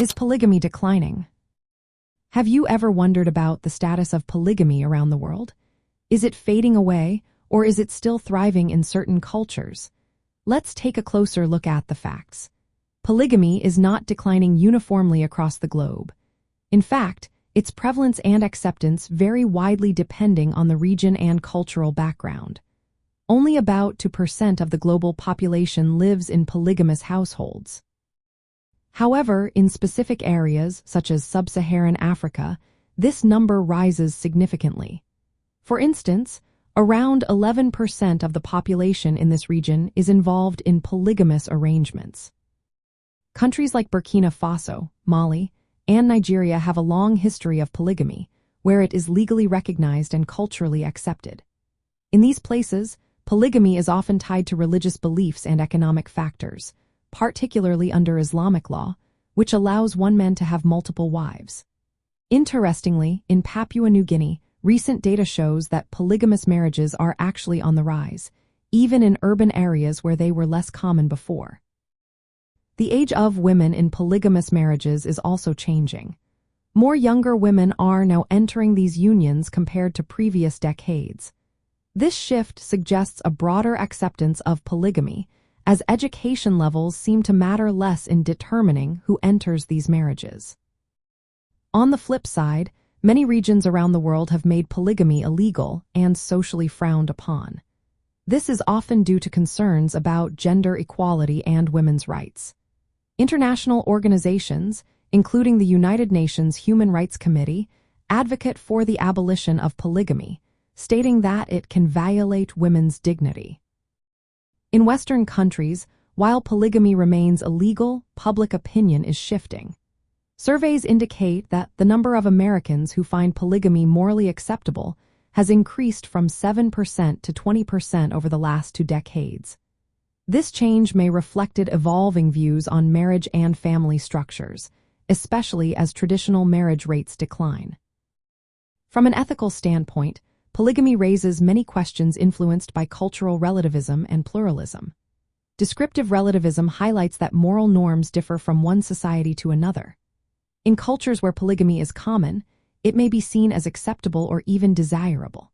Is polygamy declining? Have you ever wondered about the status of polygamy around the world? Is it fading away, or is it still thriving in certain cultures? Let's take a closer look at the facts. Polygamy is not declining uniformly across the globe. In fact, its prevalence and acceptance vary widely depending on the region and cultural background. Only about 2% of the global population lives in polygamous households. However, in specific areas, such as sub-Saharan Africa, this number rises significantly. For instance, around 11% of the population in this region is involved in polygamous arrangements. Countries like Burkina Faso, Mali, and Nigeria have a long history of polygamy, where it is legally recognized and culturally accepted. In these places, polygamy is often tied to religious beliefs and economic factors, particularly under Islamic law, which allows one man to have multiple wives. Interestingly, in Papua New Guinea, recent data shows that polygamous marriages are actually on the rise, even in urban areas where they were less common before. The age of women in polygamous marriages is also changing. More younger women are now entering these unions compared to previous decades. This shift suggests a broader acceptance of polygamy, as education levels seem to matter less in determining who enters these marriages. On the flip side, many regions around the world have made polygamy illegal and socially frowned upon. This is often due to concerns about gender equality and women's rights. International organizations, including the United Nations Human Rights Committee, advocate for the abolition of polygamy, stating that it can violate women's dignity. In Western countries, while polygamy remains illegal, public opinion is shifting. Surveys indicate that the number of Americans who find polygamy morally acceptable has increased from 7% to 20% over the last 2 decades. This change may reflect evolving views on marriage and family structures, especially as traditional marriage rates decline. From an ethical standpoint, polygamy raises many questions influenced by cultural relativism and pluralism. Descriptive relativism highlights that moral norms differ from one society to another. In cultures where polygamy is common, it may be seen as acceptable or even desirable.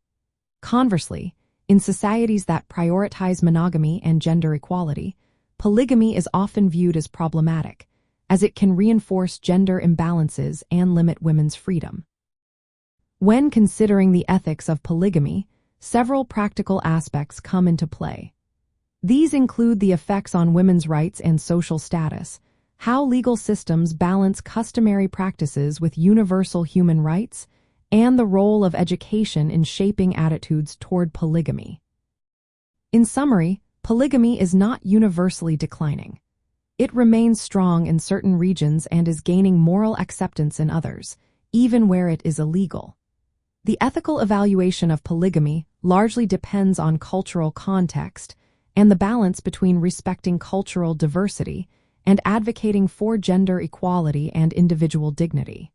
Conversely, in societies that prioritize monogamy and gender equality, polygamy is often viewed as problematic, as it can reinforce gender imbalances and limit women's freedom. When considering the ethics of polygamy, several practical aspects come into play. These include the effects on women's rights and social status, how legal systems balance customary practices with universal human rights, and the role of education in shaping attitudes toward polygamy. In summary, polygamy is not universally declining. It remains strong in certain regions and is gaining moral acceptance in others, even where it is illegal. The ethical evaluation of polygamy largely depends on cultural context and the balance between respecting cultural diversity and advocating for gender equality and individual dignity.